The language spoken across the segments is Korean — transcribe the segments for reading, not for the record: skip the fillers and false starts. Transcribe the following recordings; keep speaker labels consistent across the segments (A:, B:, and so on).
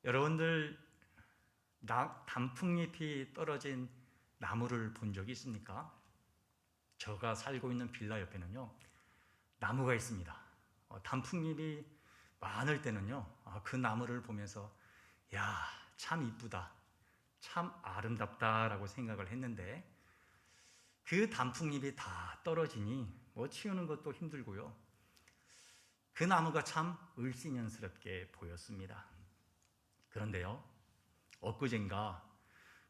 A: 여러분들 단풍잎이 떨어진 나무를 본 적이 있습니까? 제가 살고 있는 빌라 옆에는요 나무가 있습니다. 단풍잎이 많을 때는요 그 나무를 보면서 야, 참 이쁘다, 참 아름답다라고 생각을 했는데 그 단풍잎이 다 떨어지니 치우는 것도 힘들고요, 그 나무가 참 을씨년스럽게 보였습니다. 그런데요, 엊그젠가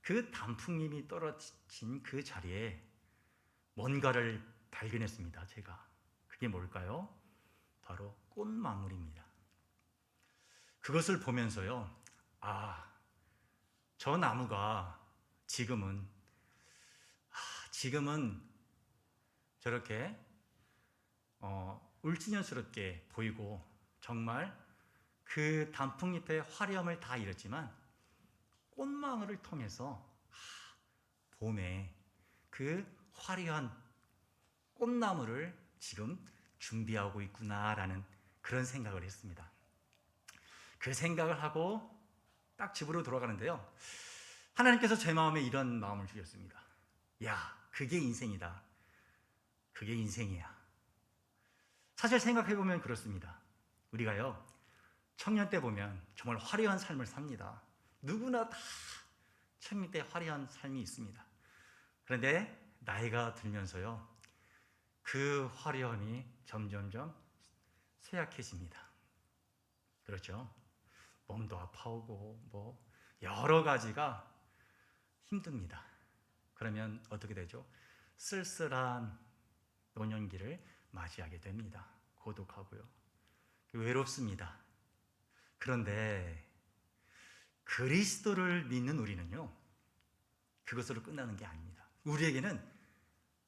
A: 그 단풍잎이 떨어진 그 자리에 뭔가를 발견했습니다. 제가. 그게 뭘까요? 바로 꽃망울입니다. 그것을 보면서요, 저 나무가 지금은 저렇게 울진년스럽게 보이고 정말 그 단풍잎의 화려함을 다 잃었지만 꽃망울을 통해서 봄에 그 화려한 꽃나무를 지금 준비하고 있구나라는 그런 생각을 했습니다. 그 생각을 하고 딱 집으로 돌아가는데요, 하나님께서 제 마음에 이런 마음을 주셨습니다. 야, 그게 인생이다. 그게 인생이야. 사실 생각해보면 그렇습니다. 우리가요 청년 때 보면 정말 화려한 삶을 삽니다. 누구나 다 청년 때 화려한 삶이 있습니다. 그런데 나이가 들면서요 그 화려함이 점점점 쇠약해집니다. 그렇죠? 몸도 아파오고 여러 가지가 힘듭니다. 그러면 어떻게 되죠? 쓸쓸한 노년기를 맞이하게 됩니다. 고독하고요, 외롭습니다. 그런데 그리스도를 믿는 우리는요 그것으로 끝나는 게 아닙니다. 우리에게는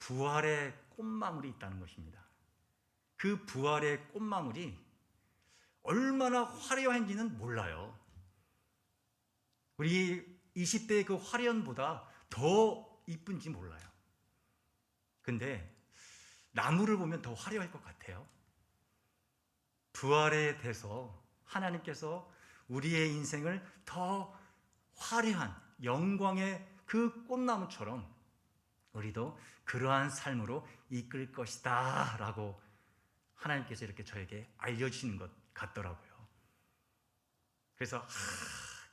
A: 부활의 꽃망울이 있다는 것입니다. 그 부활의 꽃망울이 얼마나 화려한지는 몰라요. 우리 20대의 그 화려함보다 더 이쁜지 몰라요. 근데 나무를 보면 더 화려할 것 같아요. 부활에 대해서 하나님께서 우리의 인생을 더 화려한 영광의 그 꽃나무처럼 우리도 그러한 삶으로 이끌 것이다 라고 하나님께서 이렇게 저에게 알려주시는 것 같더라고요. 그래서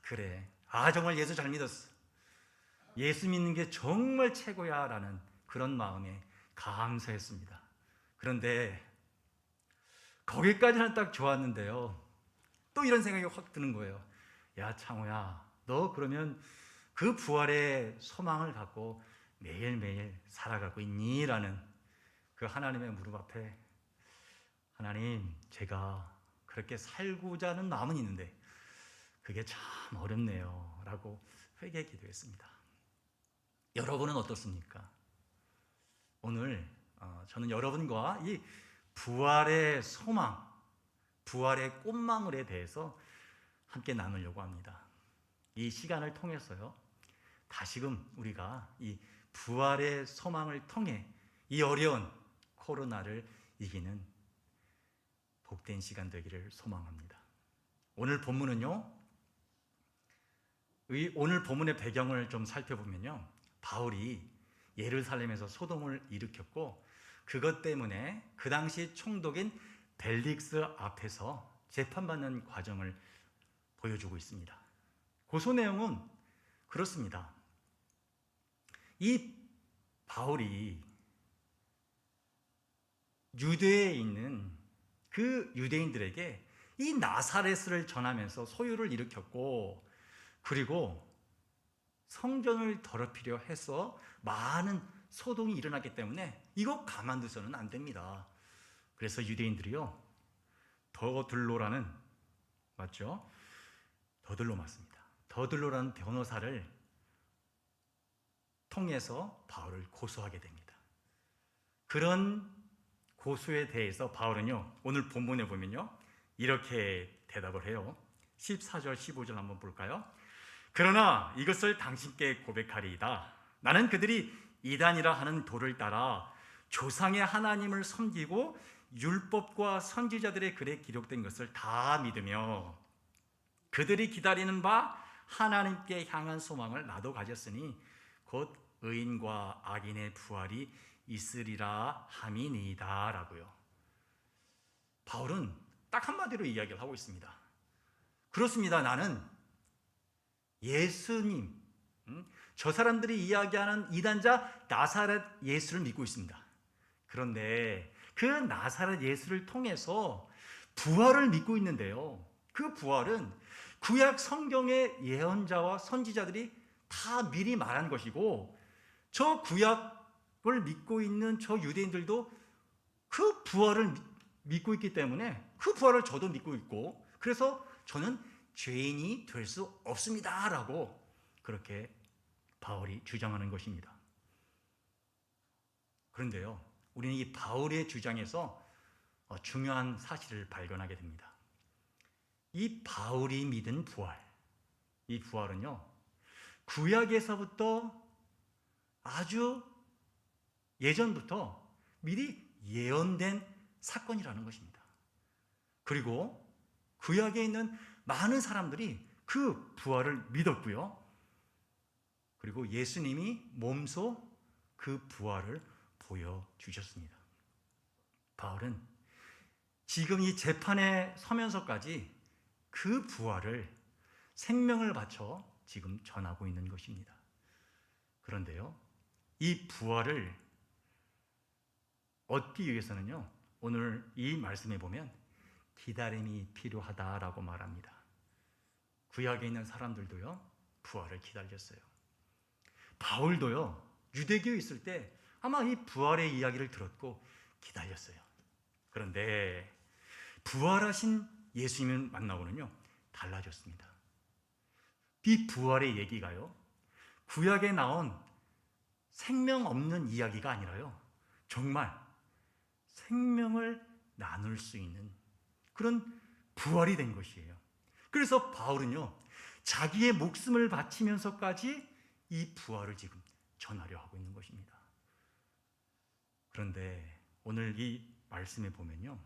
A: 그래, 정말 예수 잘 믿었어, 예수 믿는 게 정말 최고야 라는 그런 마음에 감사했습니다. 그런데 거기까지는 딱 좋았는데요, 또 이런 생각이 확 드는 거예요. 야, 창호야, 너 그러면 그 부활의 소망을 갖고 매일매일 살아가고 있니? 라는 그 하나님의 무릎 앞에, 하나님, 제가 그렇게 살고자 하는 마음은 있는데 그게 참 어렵네요 라고 회개 기도했습니다. 여러분은 어떻습니까? 오늘 저는 여러분과 이 부활의 소망, 부활의 꽃망울에 대해서 함께 나누려고 합니다. 이 시간을 통해서요 다시금 우리가 이 부활의 소망을 통해 이 어려운 코로나를 이기는 복된 시간 되기를 소망합니다. 오늘 본문은요, 오늘 본문의 배경을 좀 살펴보면요, 바울이 예루살렘에서 소동을 일으켰고 그것 때문에 그 당시 총독인 벨릭스 앞에서 재판받는 과정을 보여주고 있습니다. 고소 내용은 그렇습니다. 이 바울이 유대에 있는 그 유대인들에게 이 나사렛을 전하면서 소유를 일으켰고, 그리고 성전을 더럽히려 해서 많은 소동이 일어났기 때문에 이거 가만두서는 안 됩니다. 그래서 유대인들이요 더들로라는, 맞죠? 더들로 맞습니다. 더들로라는 변호사를 통해서 바울을 고소하게 됩니다. 그런 고소에 대해서 바울은요 오늘 본문에 보면요 이렇게 대답을 해요. 14절 15절 한번 볼까요? 그러나 이것을 당신께 고백하리이다. 나는 그들이 이단이라 하는 도를 따라 조상의 하나님을 섬기고 율법과 선지자들의 글에 기록된 것을 다 믿으며 그들이 기다리는 바 하나님께 향한 소망을 나도 가졌으니 곧 의인과 악인의 부활이 있으리라 함이니이다 라고요. 바울은 딱 한마디로 이야기를 하고 있습니다. 그렇습니다. 나는 예수님, 저 사람들이 이야기하는 이단자 나사렛 예수를 믿고 있습니다. 그런데 그 나사렛 예수를 통해서 부활을 믿고 있는데요. 그 부활은 구약 성경의 예언자와 선지자들이 다 미리 말한 것이고, 저 구약을 믿고 있는 저 유대인들도 그 부활을 믿고 있기 때문에 그 부활을 저도 믿고 있고, 그래서 저는 죄인이 될 수 없습니다 라고 그렇게 바울이 주장하는 것입니다. 그런데요, 우리는 이 바울의 주장에서 중요한 사실을 발견하게 됩니다. 이 바울이 믿은 부활, 이 부활은요, 구약에서부터 아주 예전부터 미리 예언된 사건이라는 것입니다. 그리고 구약에 있는 많은 사람들이 그 부활을 믿었고요. 그리고 예수님이 몸소 그 부활을 보여주셨습니다. 바울은 지금 이 재판에 서면서까지 그 부활을 생명을 바쳐 지금 전하고 있는 것입니다. 그런데요, 이 부활을 얻기 위해서는요, 오늘 이 말씀에 보면 기다림이 필요하다라고 말합니다. 구약에 있는 사람들도요, 부활을 기다렸어요. 바울도요, 유대교에 있을 때 아마 이 부활의 이야기를 들었고 기다렸어요. 그런데 부활하신 예수님을 만나고는요, 달라졌습니다. 이 부활의 얘기가요, 구약에 나온 생명 없는 이야기가 아니라요, 정말 생명을 나눌 수 있는 그런 부활이 된 것이에요. 그래서 바울은요, 자기의 목숨을 바치면서까지 이 부활을 지금 전하려 하고 있는 것입니다. 그런데 오늘 이 말씀에 보면요,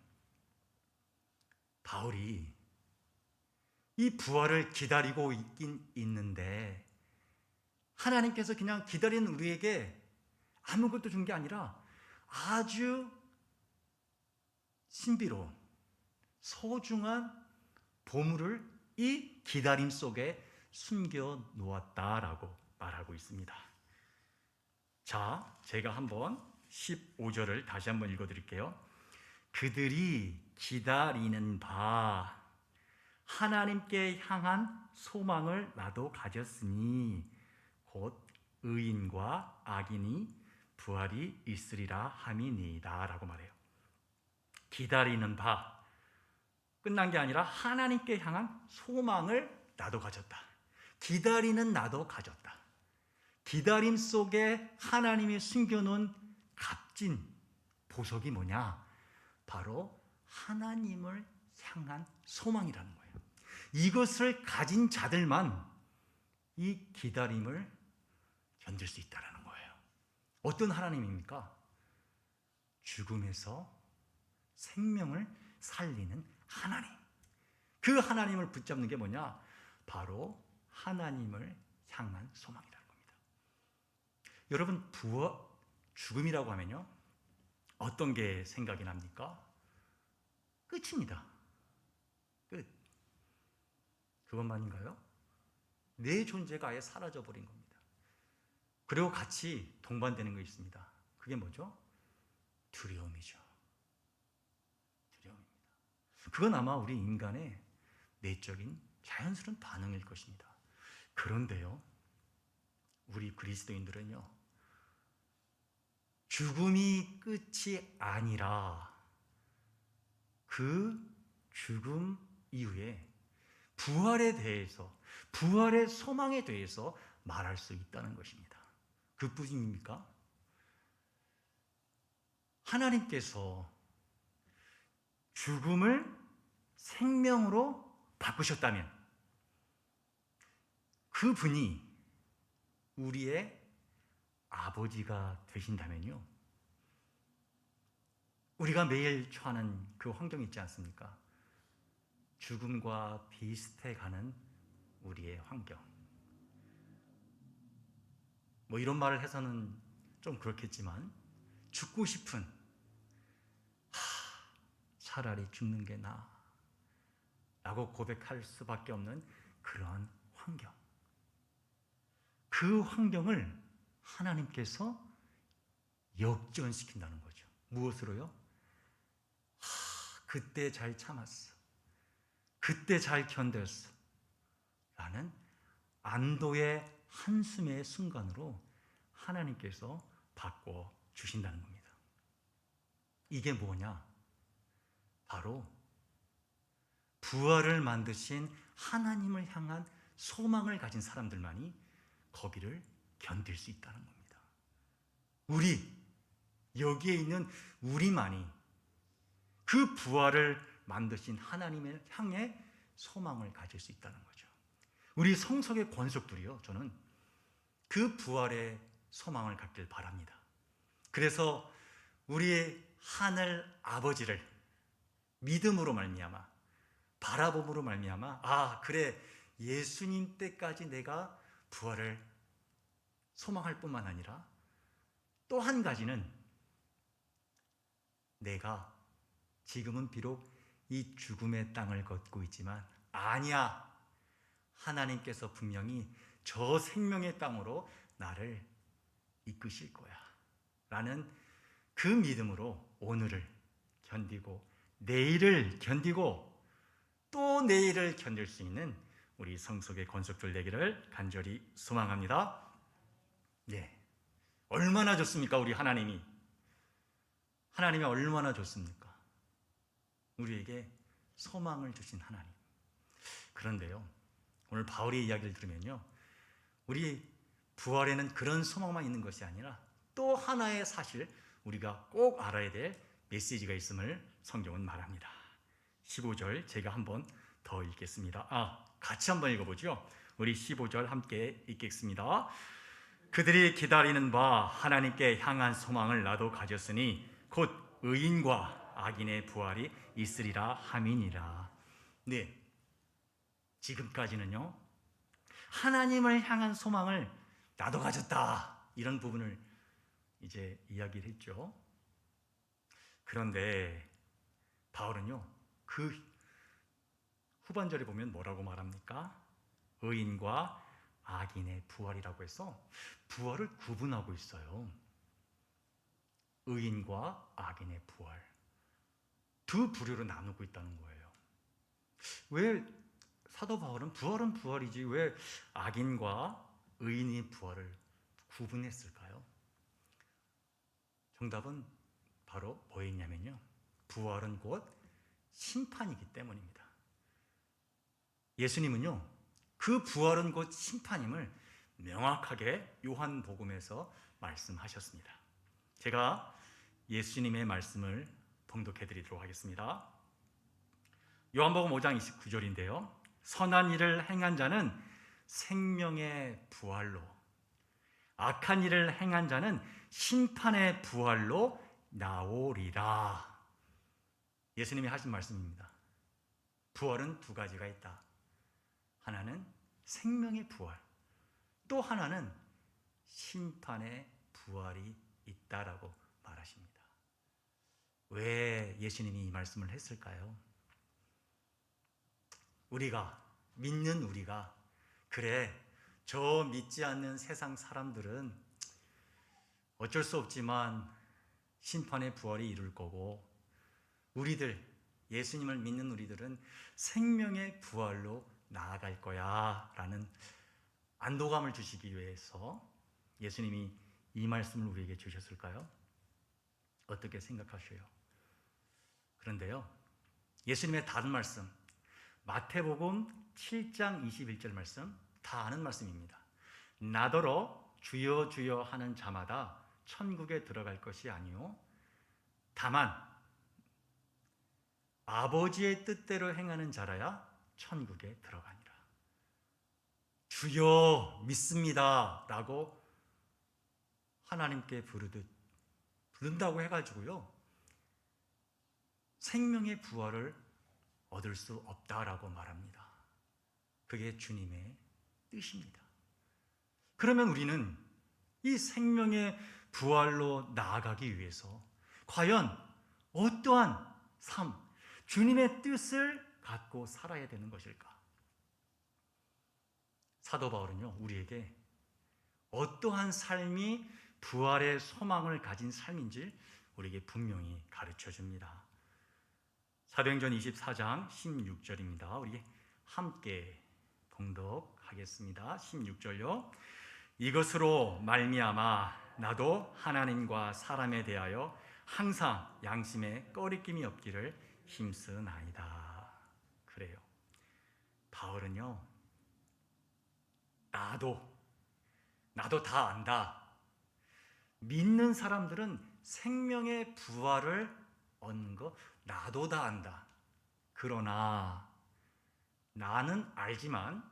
A: 바울이 이 부활을 기다리고 있긴 있는데 하나님께서 그냥 기다리는 우리에게 아무것도 준 게 아니라 아주 신비로운 소중한 보물을 이 기다림 속에 숨겨 놓았다라고 말하고 있습니다. 자, 제가 한번 15절을 다시 한번 읽어드릴게요. 그들이 기다리는 바 하나님께 향한 소망을 나도 가졌으니 곧 의인과 악인이 부활이 있으리라 함이니이다 라고 말해요. 기다리는 바, 끝난 게 아니라 하나님께 향한 소망을 나도 가졌다. 기다리는 나도 가졌다. 기다림 속에 하나님이 숨겨놓은 값진 보석이 뭐냐? 바로 하나님을 향한 소망이라는 거예요. 이것을 가진 자들만 이 기다림을 견딜 수 있다는 거예요. 어떤 하나님입니까? 죽음에서 생명을 살리는 하나님. 그 하나님을 붙잡는 게 뭐냐? 바로 하나님을 향한 소망이라는 겁니다. 여러분, 죽음이라고 하면요, 어떤 게 생각이 납니까? 끝입니다. 끝. 그것만인가요? 내 존재가 아예 사라져버린 겁니다. 그리고 같이 동반되는 거 있습니다. 그게 뭐죠? 두려움이죠. 두려움입니다. 그건 아마 우리 인간의 내적인 자연스러운 반응일 것입니다. 그런데요, 우리 그리스도인들은요, 죽음이 끝이 아니라 그 죽음 이후에 부활에 대해서, 부활의 소망에 대해서 말할 수 있다는 것입니다. 그뿐입니까? 하나님께서 죽음을 생명으로 바꾸셨다면 그분이 우리의 아버지가 되신다면요, 우리가 매일 처하는 그 환경이 있지 않습니까? 죽음과 비슷해 가는 우리의 환경. 뭐 이런 말을 해서는 좀 그렇겠지만 죽고 싶은, 차라리 죽는 게 나아 라고 고백할 수밖에 없는 그러한 환경. 그 환경을 하나님께서 역전시킨다는 거죠. 무엇으로요? 그때 잘 참았어, 그때 잘 견뎠어 라는 안도의 한숨의 순간으로 하나님께서 바꿔주신다는 겁니다. 이게 뭐냐? 바로 부활을 만드신 하나님을 향한 소망을 가진 사람들만이 거기를 견딜 수 있다는 겁니다. 여기에 있는 우리만이 그 부활을 만드신 하나님을 향해 소망을 가질 수 있다는 거죠. 우리 성석의 권속들이요, 저는 그 부활의 소망을 갖길 바랍니다. 그래서 우리의 하늘 아버지를 믿음으로 말미암아, 바라봄으로 말미암아, 그래, 예수님 때까지 내가 부활을 소망할 뿐만 아니라 또 한 가지는, 내가 지금은 비록 이 죽음의 땅을 걷고 있지만 아니야, 하나님께서 분명히 저 생명의 땅으로 나를 이끄실 거야 라는 그 믿음으로 오늘을 견디고 내일을 견디고 또 내일을 견딜 수 있는 우리 성속의 권속들 되기를 간절히 소망합니다. 네, 얼마나 좋습니까? 우리 하나님이 얼마나 좋습니까? 우리에게 소망을 주신 하나님. 그런데요, 오늘 바울의 이야기를 들으면요, 우리 부활에는 그런 소망만 있는 것이 아니라 또 하나의 사실, 우리가 꼭 알아야 될 메시지가 있음을 성경은 말합니다. 15절 제가 한번 더 읽겠습니다. 같이 한번 읽어보죠. 우리 15절 함께 읽겠습니다. 그들이 기다리는 바 하나님께 향한 소망을 나도 가졌으니 곧 의인과 악인의 부활이 있으리라 함이니라. 네, 지금까지는요, 하나님을 향한 소망을 나도 가졌다, 이런 부분을 이제 이야기를 했죠. 그런데 바울은요, 그 후반절에 보면 뭐라고 말합니까? 의인과 악인의 부활이라고 해서 부활을 구분하고 있어요. 의인과 악인의 부활, 두 부류로 나누고 있다는 거예요. 왜 사도 바울은 부활은 부활이지 왜 악인과 의인의 부활을 구분했을까요? 정답은 바로 뭐였냐면요, 부활은 곧 심판이기 때문입니다. 예수님은요, 그 부활은 곧 심판임을 명확하게 요한복음에서 말씀하셨습니다. 제가 예수님의 말씀을 봉독해 드리도록 하겠습니다. 요한복음 5장 29절인데요. 선한 일을 행한 자는 생명의 부활로, 악한 일을 행한 자는 심판의 부활로 나오리라. 예수님이 하신 말씀입니다. 부활은 두 가지가 있다. 하나는 생명의 부활, 또 하나는 심판의 부활이 있다라고 말하십니다. 왜 예수님이 이 말씀을 했을까요? 우리가, 믿는 우리가, 그래, 저 믿지 않는 세상 사람들은 어쩔 수 없지만 심판의 부활이 이룰 거고, 우리들, 예수님을 믿는 우리들은 생명의 부활로 나아갈 거야 라는 안도감을 주시기 위해서 예수님이 이 말씀을 우리에게 주셨을까요? 어떻게 생각하셔요? 그런데요, 예수님의 다른 말씀, 마태복음 7장 21절 말씀, 다 아는 말씀입니다. 나더러 주여 주여 하는 자마다 천국에 들어갈 것이 아니요 다만 아버지의 뜻대로 행하는 자라야 천국에 들어가니라. 주여 믿습니다 라고 하나님께 부른다고 해가지고요, 생명의 부활을 얻을 수 없다라고 말합니다. 그게 주님의 뜻입니다. 그러면 우리는 이 생명의 부활로 나아가기 위해서 과연 어떠한 삶, 주님의 뜻을 갖고 살아야 되는 것일까? 사도 바울은요, 우리에게 어떠한 삶이 부활의 소망을 가진 삶인지 우리에게 분명히 가르쳐 줍니다. 사도행전 24장 16절입니다. 우리 함께 봉독하겠습니다. 16절요. 이것으로 말미암아 나도 하나님과 사람에 대하여 항상 양심에 꺼리낌이 없기를 힘쓰나이다. 그래요. 바울은요, 나도 다 안다. 믿는 사람들은 생명의 부활을 얻는 거 나도 다 안다. 그러나 나는 알지만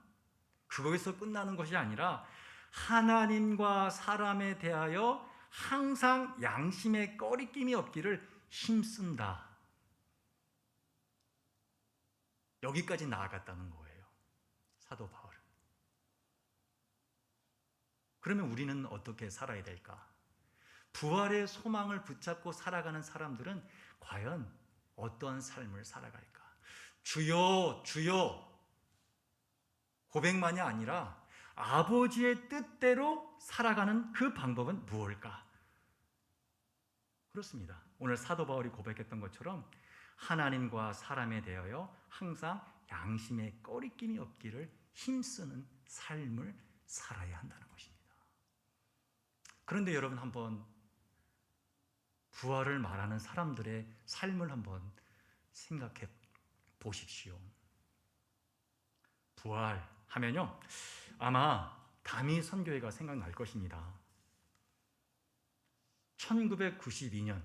A: 그거에서 끝나는 것이 아니라 하나님과 사람에 대하여 항상 양심에 꺼리낌이 없기를 힘쓴다. 여기까지 나아갔다는 거예요, 사도 바울은. 그러면 우리는 어떻게 살아야 될까? 부활의 소망을 붙잡고 살아가는 사람들은 과연 어떤 삶을 살아갈까? 주여, 주여 고백만이 아니라 아버지의 뜻대로 살아가는 그 방법은 무엇일까? 그렇습니다. 오늘 사도 바울이 고백했던 것처럼 하나님과 사람에 대하여 항상 양심에 꺼리낌이 없기를 힘쓰는 삶을 살아야 한다는 것입니다. 그런데 여러분, 한번 부활을 말하는 사람들의 삶을 한번 생각해 보십시오. 부활하면요, 아마 다미 선교회가 생각날 것입니다. 1992년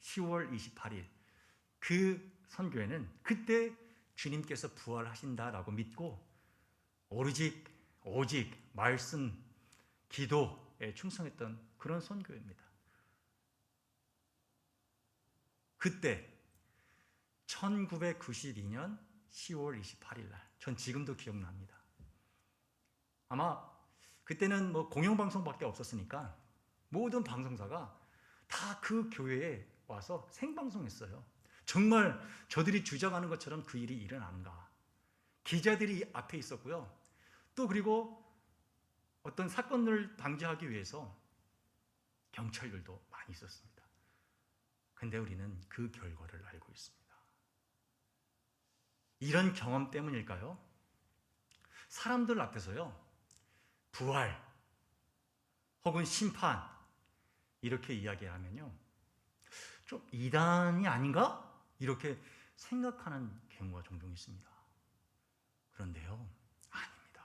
A: 10월 28일 그 선교회는 그때 주님께서 부활하신다라고 믿고 오직 말씀, 기도에 충성했던 그런 선교회입니다. 그때 1992년 10월 28일 날, 전 지금도 기억납니다. 아마 그때는 공영방송밖에 없었으니까 모든 방송사가 다 그 교회에 와서 생방송했어요. 정말 저들이 주장하는 것처럼 그 일이 일어난가. 기자들이 앞에 있었고요. 또 그리고 어떤 사건을 방지하기 위해서 경찰들도 많이 있었습니다. 근데 우리는 그 결과를 알고 있습니다. 이런 경험 때문일까요? 사람들 앞에서요, 부활 혹은 심판 이렇게 이야기하면요, 좀 이단이 아닌가? 이렇게 생각하는 경우가 종종 있습니다. 그런데요, 아닙니다.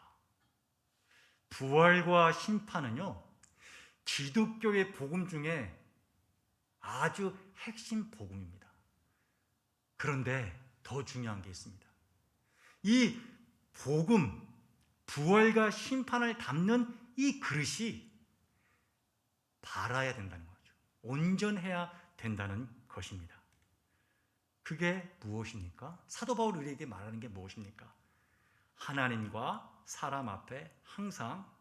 A: 부활과 심판은요, 기독교의 복음 중에 아주 핵심 복음입니다. 그런데 더 중요한 게 있습니다. 이 복음, 부활과 심판을 담는 이 그릇이 바라야 된다는 거죠. 온전해야 된다는 것입니다. 그게 무엇입니까? 사도 바울이 우리에게 말하는 게 무엇입니까? 하나님과 사람 앞에 항상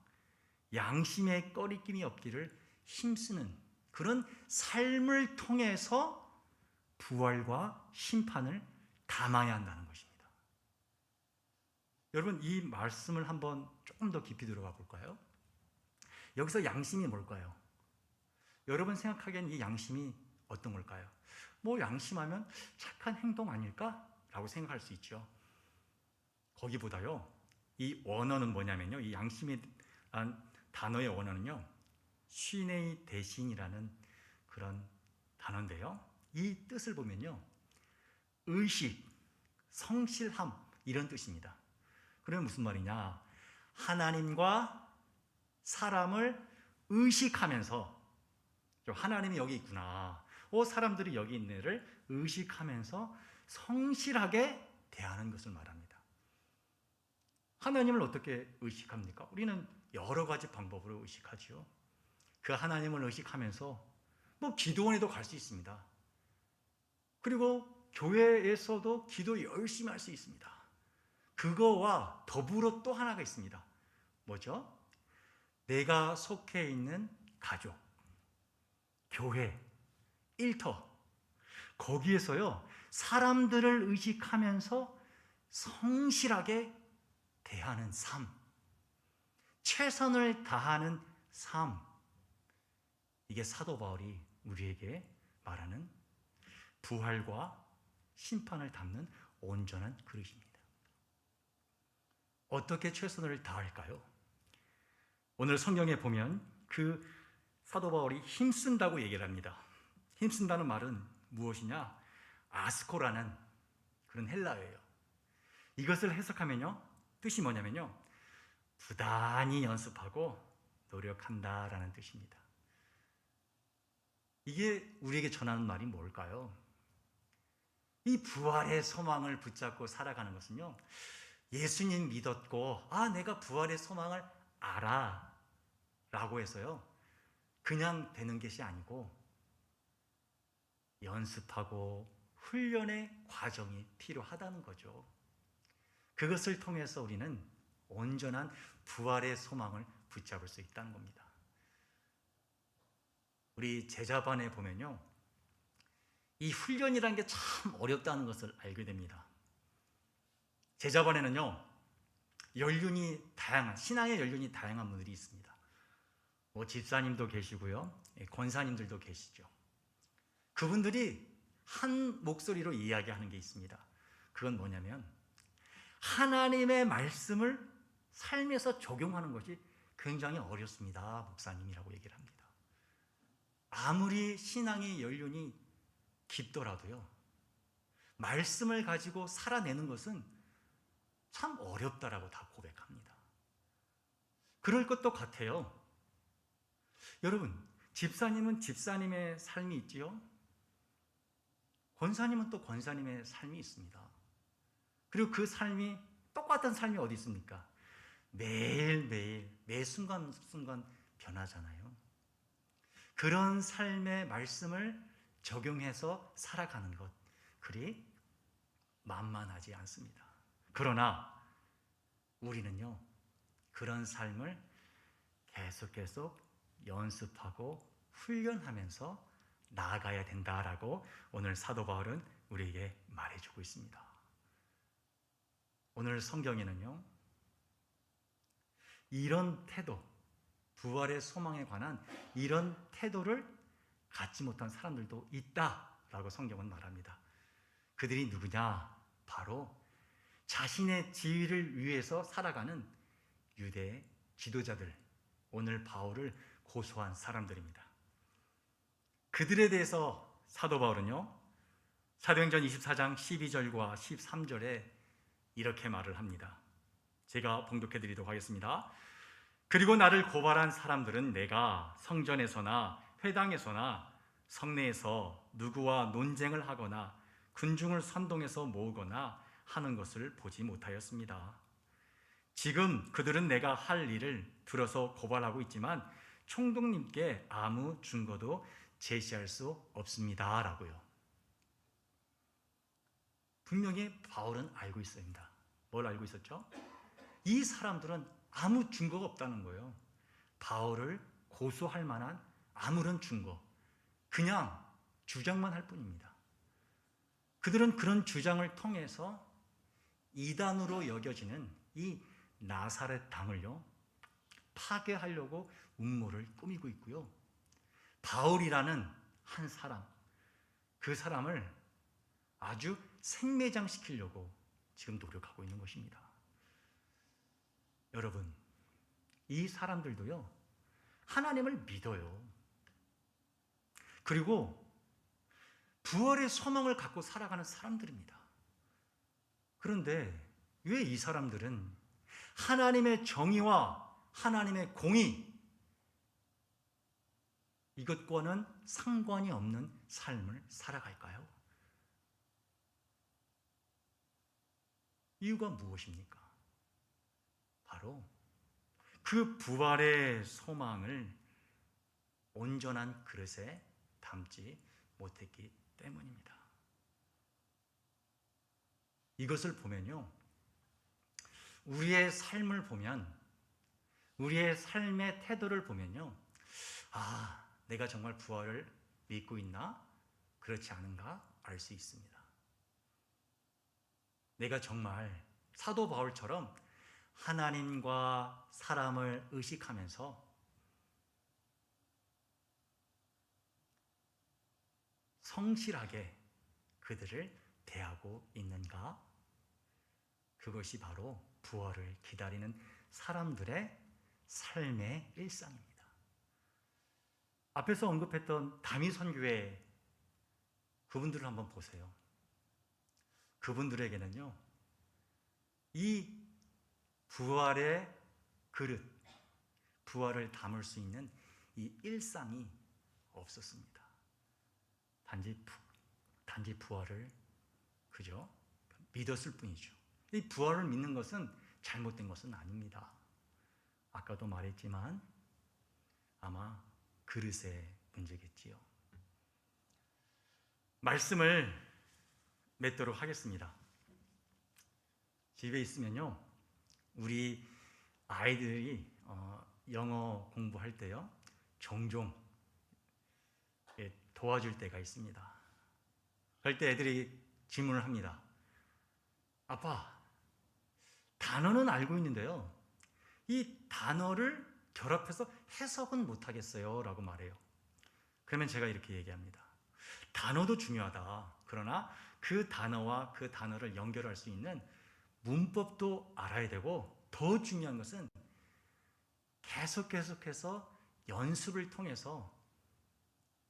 A: 양심의 꺼리낌이 없기를 힘쓰는 그런 삶을 통해서 부활과 심판을 담아야 한다는 것입니다. 여러분, 이 말씀을 한번 조금 더 깊이 들어가 볼까요? 여기서 양심이 뭘까요? 여러분 생각하기엔 이 양심이 어떤 걸까요? 양심하면 착한 행동 아닐까? 라고 생각할 수 있죠. 거기보다요, 이 원어는 뭐냐면요, 이 양심이란 단어의 원어는요, 슈네이 대신이라는 그런 단어인데요, 이 뜻을 보면요, 의식, 성실함 이런 뜻입니다. 그러면 무슨 말이냐? 하나님과 사람을 의식하면서, 하나님이 여기 있구나, 사람들이 여기 있는 애를 의식하면서 성실하게 대하는 것을 말합니다. 하나님을 어떻게 의식합니까? 우리는 여러 가지 방법으로 의식하지요. 그 하나님을 의식하면서 기도원에도 갈 수 있습니다. 그리고 교회에서도 기도 열심히 할 수 있습니다. 그거와 더불어 또 하나가 있습니다. 뭐죠? 내가 속해 있는 가족, 교회, 일터, 거기에서요, 사람들을 의식하면서 성실하게 대하는 삶, 최선을 다하는 삶, 이게 사도 바울이 우리에게 말하는 부활과 심판을 담는 온전한 그릇입니다. 어떻게 최선을 다할까요? 오늘 성경에 보면 그 사도 바울이 힘쓴다고 얘기를 합니다. 힘쓴다는 말은 무엇이냐? 아스코라는 그런 헬라어예요. 이것을 해석하면요, 뜻이 뭐냐면요, 부단히 연습하고 노력한다라는 뜻입니다. 이게 우리에게 전하는 말이 뭘까요? 이 부활의 소망을 붙잡고 살아가는 것은요, 예수님 믿었고 내가 부활의 소망을 알아 라고 해서요 그냥 되는 것이 아니고 연습하고 훈련의 과정이 필요하다는 거죠. 그것을 통해서 우리는 온전한 부활의 소망을 붙잡을 수 있다는 겁니다. 우리 제자반에 보면요, 이 훈련이라는 게 참 어렵다는 것을 알게 됩니다. 제자반에는요, 신앙의 연륜이 다양한 분들이 있습니다. 집사님도 계시고요, 권사님들도 계시죠. 그분들이 한 목소리로 이야기하는 게 있습니다. 그건 뭐냐면 하나님의 말씀을 삶에서 적용하는 것이 굉장히 어렵습니다, 목사님이라고 얘기를 합니다. 아무리 신앙의 연륜이 깊더라도요, 말씀을 가지고 살아내는 것은 참 어렵다라고 다 고백합니다. 그럴 것도 같아요. 여러분, 집사님은 집사님의 삶이 있지요, 권사님은 또 권사님의 삶이 있습니다. 그리고 그 삶이 똑같은 삶이 어디 있습니까? 매일매일 매 순간순간 변하잖아요. 그런 삶의 말씀을 적용해서 살아가는 것, 그리 만만하지 않습니다. 그러나 우리는요, 그런 삶을 계속 연습하고 훈련하면서 나아가야 된다라고 오늘 사도 바울은 우리에게 말해주고 있습니다. 오늘 성경에는요, 이런 태도, 부활의 소망에 관한 이런 태도를 갖지 못한 사람들도 있다라고 성경은 말합니다. 그들이 누구냐? 바로 자신의 지위를 위해서 살아가는 유대 지도자들, 오늘 바울을 고소한 사람들입니다. 그들에 대해서 사도 바울은요, 사도행전 24장 12절과 13절에 이렇게 말을 합니다. 제가 봉독해 드리도록 하겠습니다. 그리고 나를 고발한 사람들은 내가 성전에서나 회당에서나 성내에서 누구와 논쟁을 하거나 군중을 선동해서 모으거나 하는 것을 보지 못하였습니다. 지금 그들은 내가 할 일을 들어서 고발하고 있지만 총독님께 아무 증거도 제시할 수 없습니다 라고요. 분명히 바울은 알고 있습니다. 뭘 알고 있었죠? 이 사람들은 아무 증거가 없다는 거예요. 바울을 고소할 만한 아무런 증거, 그냥 주장만 할 뿐입니다. 그들은 그런 주장을 통해서 이단으로 여겨지는 이 나사렛 당을요, 파괴하려고 음모를 꾸미고 있고요, 바울이라는 한 사람, 그 사람을 아주 생매장시키려고 지금 노력하고 있는 것입니다. 여러분, 이 사람들도요, 하나님을 믿어요. 그리고 부활의 소망을 갖고 살아가는 사람들입니다. 그런데 왜 이 사람들은 하나님의 정의와 하나님의 공의, 이것과는 상관이 없는 삶을 살아갈까요? 이유가 무엇입니까? 바로 그 부활의 소망을 온전한 그릇에 담지 못했기 때문입니다. 이것을 보면요, 우리의 삶을 보면, 우리의 삶의 태도를 보면요, 아, 내가 정말 부활을 믿고 있나? 그렇지 않은가? 알 수 있습니다. 내가 정말 사도 바울처럼 하나님과 사람을 의식하면서 성실하게 그들을 대하고 있는가? 그것이 바로 부활을 기다리는 사람들의 삶의 일상입니다. 앞에서 언급했던 다미 선교회 그분들을 한번 보세요. 그분들에게는요, 이 부활의 그릇, 부활을 담을 수 있는 이 일상이 없었습니다. 단지 부활을 그저 믿었을 뿐이죠. 이 부활을 믿는 것은 잘못된 것은 아닙니다. 아까도 말했지만 아마 그릇의 문제겠지요. 말씀을 맺도록 하겠습니다. 집에 있으면요, 우리 아이들이 영어 공부할 때요, 종종 도와줄 때가 있습니다. 그럴 때 애들이 질문을 합니다. 아빠, 단어는 알고 있는데요, 이 단어를 결합해서 해석은 못하겠어요 라고 말해요. 그러면 제가 이렇게 얘기합니다. 단어도 중요하다. 그러나 그 단어와 그 단어를 연결할 수 있는 문법도 알아야 되고, 더 중요한 것은 계속해서 연습을 통해서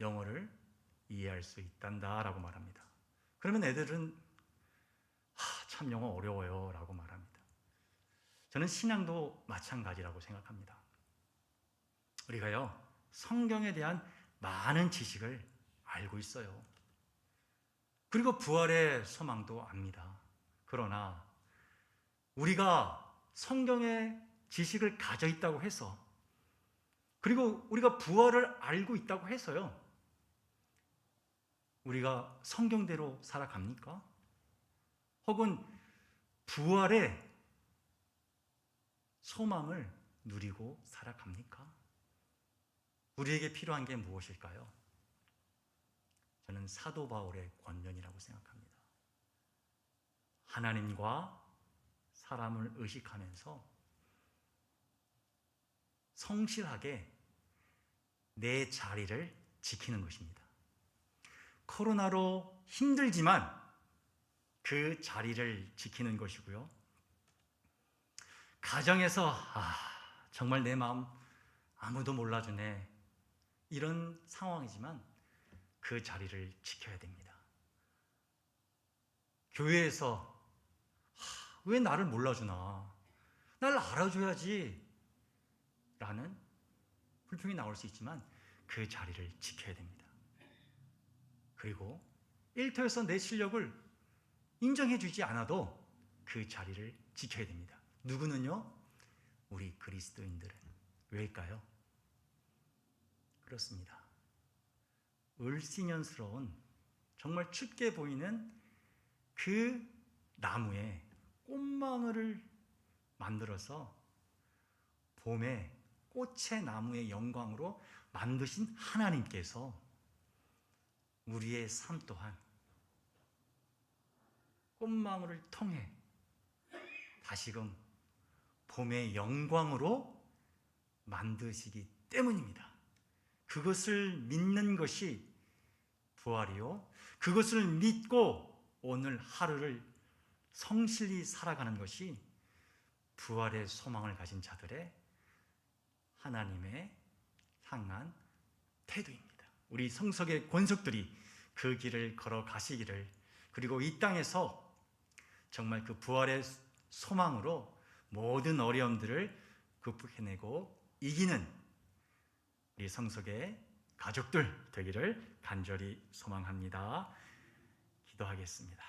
A: 영어를 이해할 수 있단다 라고 말합니다. 그러면 애들은 참 영어 어려워요 라고 말합니다. 저는 신앙도 마찬가지라고 생각합니다. 우리가요, 성경에 대한 많은 지식을 알고 있어요. 그리고 부활의 소망도 압니다. 그러나 우리가 성경의 지식을 가져 있다고 해서, 그리고 우리가 부활을 알고 있다고 해서요, 우리가 성경대로 살아갑니까? 혹은 부활의 소망을 누리고 살아갑니까? 우리에게 필요한 게 무엇일까요? 저는 사도 바울의 권면이라고 생각합니다. 하나님과 사람을 의식하면서 성실하게 내 자리를 지키는 것입니다. 코로나로 힘들지만 그 자리를 지키는 것이고요. 가정에서 정말 내 마음 아무도 몰라주네, 이런 상황이지만 그 자리를 지켜야 됩니다. 교회에서 왜 나를 몰라주나, 날 알아줘야지 라는 불평이 나올 수 있지만 그 자리를 지켜야 됩니다. 그리고 일터에서 내 실력을 인정해 주지 않아도 그 자리를 지켜야 됩니다. 누구는요? 우리 그리스도인들은. 왜일까요? 그렇습니다. 을씨년스러운 정말 춥게 보이는 그 나무에 꽃망울을 만들어서 봄에 꽃의 나무의 영광으로 만드신 하나님께서 우리의 삶 또한 꽃망울을 통해 다시금 봄의 영광으로 만드시기 때문입니다. 그것을 믿는 것이 부활이요, 그것을 믿고 오늘 하루를 성실히 살아가는 것이 부활의 소망을 가진 자들의 하나님의 향한 태도입니다. 우리 성석의 권속들이 그 길을 걸어가시기를, 그리고 이 땅에서 정말 그 부활의 소망으로 모든 어려움들을 극복해내고 이기는 우리 성석의 가족들 되기를 간절히 소망합니다. 기도하겠습니다.